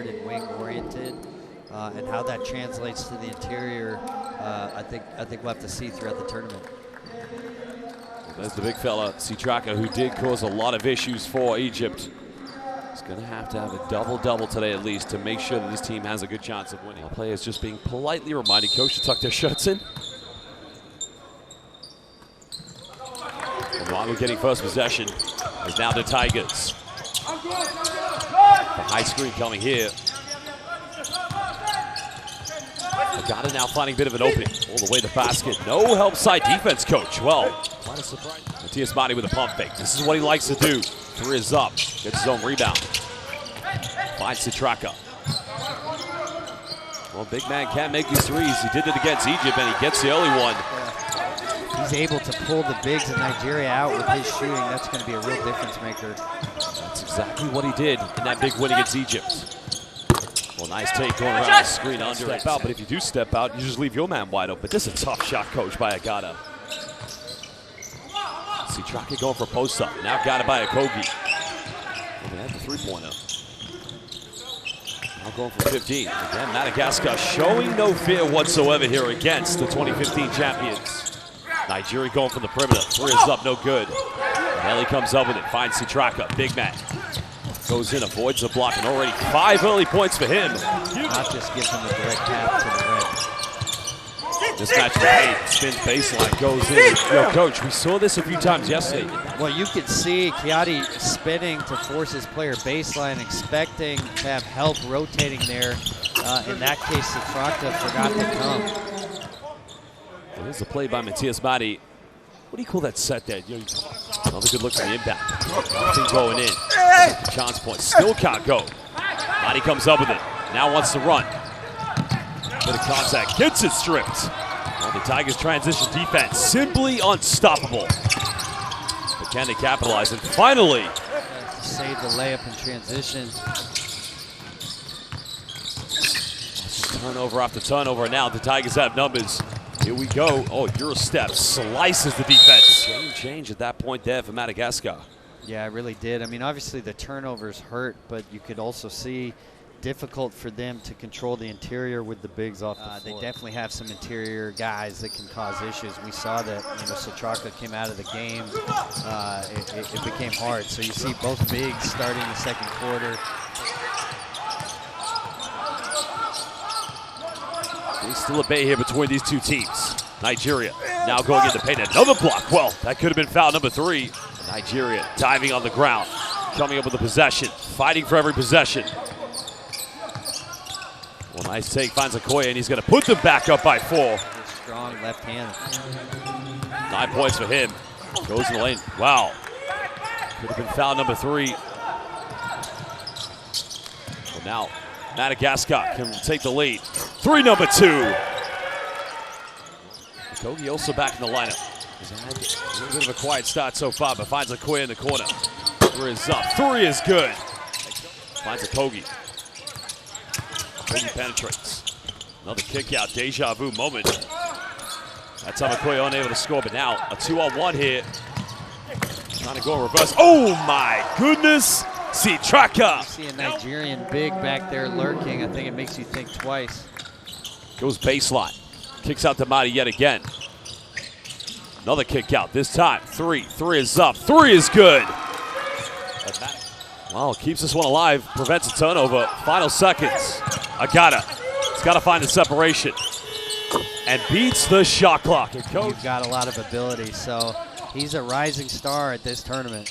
guard and wing oriented, and how that translates to the interior, I think we'll have to see throughout the tournament. There's the big fella, Sitraka, who did cause a lot of issues for Egypt. He's going to have a double-double today at least to make sure that this team has a good chance of winning. Our players just being politely reminded, coach, to tuck their shirts in. And while we're getting first possession, is now the Tigers. The high screen coming here. Agata now finding a bit of an opening. All the way to the basket. No help side defense, coach. Well, quite a surprise. Matias Madi with a pump fake. This is what he likes to do. Three is up. Gets his own rebound. Finds Sitraka. Well, big man can't make these threes. He did it against Egypt, and he gets the early one. He's able to pull the bigs of Nigeria out with his shooting. That's going to be a real difference maker. That's exactly what he did in that big win against Egypt. Well, nice take going around the screen under step out, but if you do step out, you just leave your man wide open. This is a tough shot, coach, by Agata. Sitraka going for post-up. Now got it by Okogie. Well, they had the three-pointer. Now going for 15. Again, Madagascar showing no fear whatsoever here against the 2015 champions. Nigeria going from the perimeter. Three is up, no good. Nelly comes up with it, finds Sitraka, big man. Goes in, avoids the block, and already 5 early points for him. Not just gives him a direct path to the rim. This match with 8, spins baseline, goes in. Yo, coach, we saw this a few times yesterday. Well, you could see Kiati spinning to force his player baseline, expecting to have help rotating there. In that case, Sitraka forgot to come. There's a play by Matias Madi. What do you call that set there? Another good look from the impact. Nothing going in. Chance point. Still can't go. Madi comes up with it. Now wants to run. Bit of contact. Gets it stripped. Well, the Tigers' transition defense simply unstoppable. But can they capitalize? And finally, save the layup in transition. Turnover after turnover. Now the Tigers have numbers. Here we go. Oh, Euro step slices the defense. Game change at that point there for Madagascar. Yeah, it really did. I mean, obviously the turnovers hurt, but you could also see difficult for them to control the interior with the bigs off the floor. They definitely have some interior guys that can cause issues. We saw that, Sitraka came out of the game. It became hard. So you see both bigs starting the second quarter. There's still a bay here between these two teams. Nigeria now going into paint. Another block. Well, that could have been foul number 3. Nigeria diving on the ground, coming up with a possession, fighting for every possession. Well, nice take, finds Okoye, and he's going to put them back up by 4. Strong left hand. 9 points for him. Goes in the lane. Wow. Could have been foul number 3. Well, now Madagascar can take the lead. 3, number 2. Okogie also back in the lineup. He's had a little bit of a quiet start so far, but finds Okoye in the corner. 3 is up. 3 is good. Finds Okogie. Okogie penetrates. Another kick out. Deja vu moment. That time Okoye unable to score, but now a 2-on-1 here. Trying to go in reverse. Oh my goodness! Sitraka! You see a Nigerian big back there lurking. I think it makes you think twice. Goes baseline. Kicks out to Madi yet again. Another kick out. This time, 3. 3 is up. 3 is good. Well, keeps this one alive. Prevents a turnover. Final seconds. Agata. He's got to find the separation. And beats the shot clock. And coach, you've got a lot of ability, so he's a rising star at this tournament.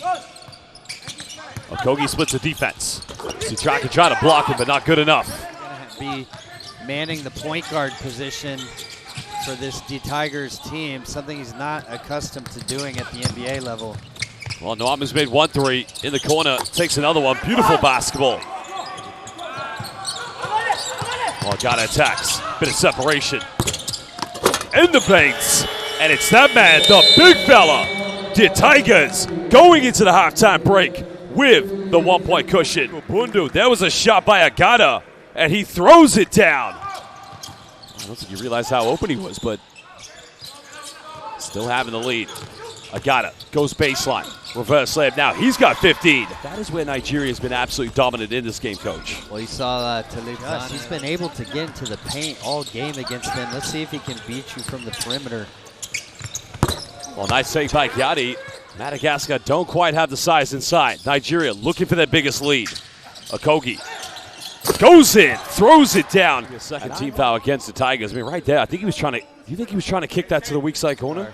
Okogie splits the defense. Sitraka trying to block him, but not good enough. Be manning the point guard position for this Tigers team, something he's not accustomed to doing at the NBA level. Well, Noama's made 1 3 in the corner, takes another one. Beautiful basketball. Well, Agata attacks. Bit of separation. In the paint. And it's that man, the big fella. The Tigers going into the halftime break with the 1-point cushion. Bundu, there was a shot by Agata, and he throws it down. I don't think you realize how open he was, but still having the lead. Agata goes baseline. Reverse layup now. He's got 15. That is where Nigeria has been absolutely dominant in this game, Coach. Well, you saw Talib. He's been able to get into the paint all game against them. Let's see if he can beat you from the perimeter. Well, nice save by Giatti. Madagascar don't quite have the size inside. Nigeria looking for their biggest lead. Okogie goes in, throws it down. Second team foul against the Tigers. I mean, right there, I think he was trying to. Do you think he was trying to kick that to the weak side corner?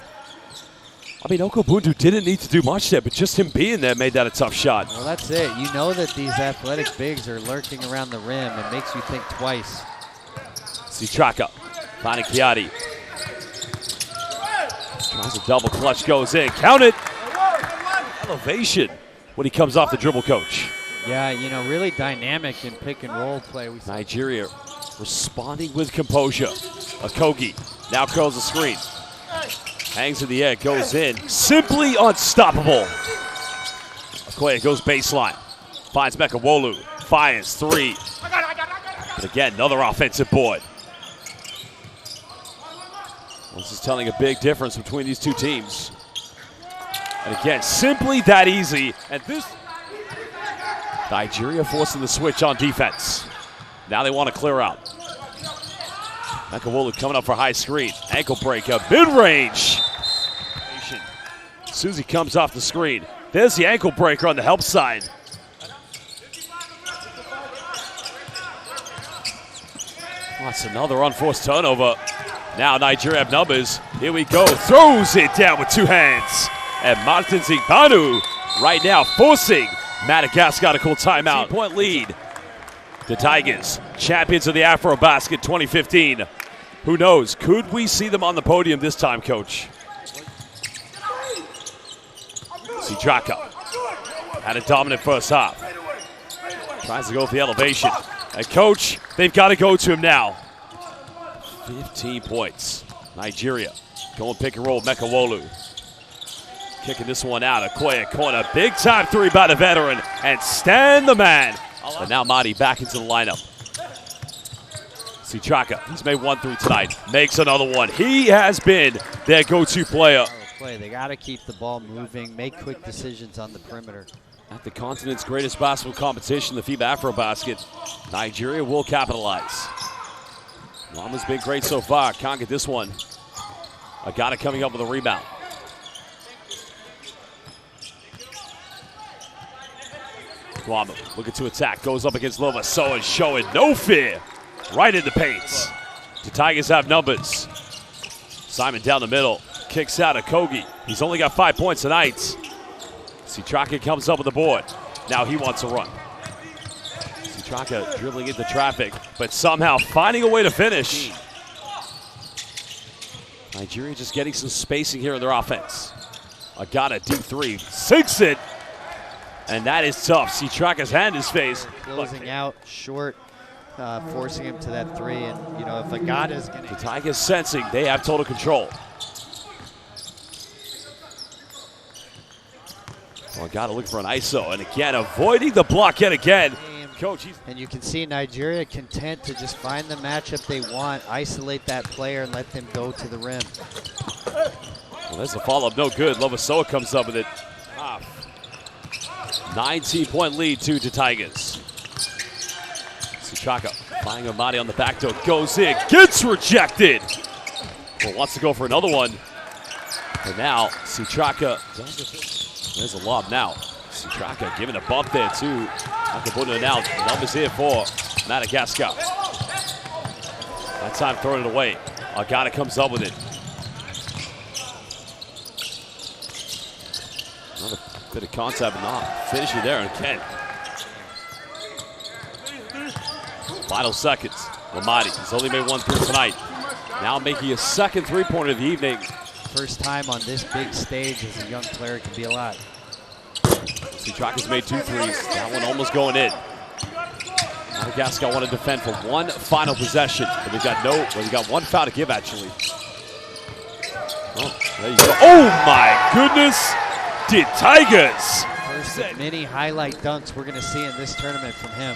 I mean, Okobundu didn't need to do much there, but just him being there made that a tough shot. Well, that's it. You know that these athletic bigs are lurking around the rim. It makes you think twice. Citraka finding Giatti. Tries a double clutch, goes in. Count it. Elevation when he comes off the dribble, Coach. Yeah, you know, really dynamic in pick and roll play. Nigeria responding with composure. Okogie now curls the screen. Hangs in the air, goes in. Simply unstoppable. Okoye goes baseline. Finds Mekawolu. Fires three. But again, another offensive board. This is telling a big difference between these two teams. And again, simply that easy. And this Nigeria forcing the switch on defense. Now they want to clear out. Mekawolu coming up for high screen. Ankle breaker, mid-range. Susie comes off the screen. There's the ankle breaker on the help side. That's another unforced turnover. Now Nigeria have numbers. Here we go. Throws it down with two hands. And Martin Zigbanu right now forcing Madagascar to call timeout. 10-point lead. The Tigers, champions of the AfroBasket 2015. Who knows? Could we see them on the podium this time, Coach? Citraka had a dominant first half. Tries to go for the elevation. And Coach, they've got to go to him now. 15 points. Nigeria going pick and roll. Mekawolu kicking this one out. Okoye corner. Big time three by the veteran. And Stan the man. But now Madi back into the lineup. Citraka, he's made 1 3 tonight. Makes another one. He has been their go-to player. They got to keep the ball moving, make quick decisions on the perimeter. At the continent's greatest basketball competition, the FIBA AfroBasket, Nigeria will capitalize. Lama's been great so far. Can't get this one. Agata coming up with a rebound. Guamu looking to attack, goes up against Lovasoa, showing no fear. Right in the paint. The Tigers have numbers. Simon down the middle. Kicks out Okogie. He's only got 5 points tonight. Citraka comes up with the board. Now he wants to run. Citraka dribbling into traffic, but somehow finding a way to finish. Nigeria just getting some spacing here in their offense. Agata deep three, sinks it. And that is tough. Citraka's hand is faced. Closing out short, forcing him to that three. And, you know, if Agata's going to... The Tigers sensing they have total control. Well, got to look for an ISO, and again, avoiding the block yet again. Coach, and you can see Nigeria content to just find the matchup they want, isolate that player, and let them go to the rim. Well, there's a follow-up, no good. Lovasoa comes up with it. 19-point lead to the Tigers. Citraka finding Amadi on the back door, goes in, gets rejected. Well, wants to go for another one. And now, Citraka there's a lob now. Citraka giving a bump there to Akabuna. Now numbers here for Madagascar. That time throwing it away. Agata comes up with it. Another bit of contact, but not finishing there. And Ken. Final seconds. Lamadi, he's only made 1 3 tonight. Now making his second three-pointer of the evening. First time on this big stage as a young player can be a lot. Citraka's made 2 threes. That one almost going in. Madagascar want to defend for one final possession, but they've got one foul to give actually. Oh, there you go. Oh my goodness! The Tigers. First of many highlight dunks we're going to see in this tournament from him.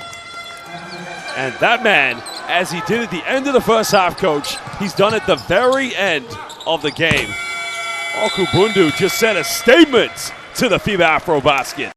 And that man, as he did at the end of the first half, Coach, he's done at the very end of the game. Okubundu just sent a statement to the FIBA AfroBasket.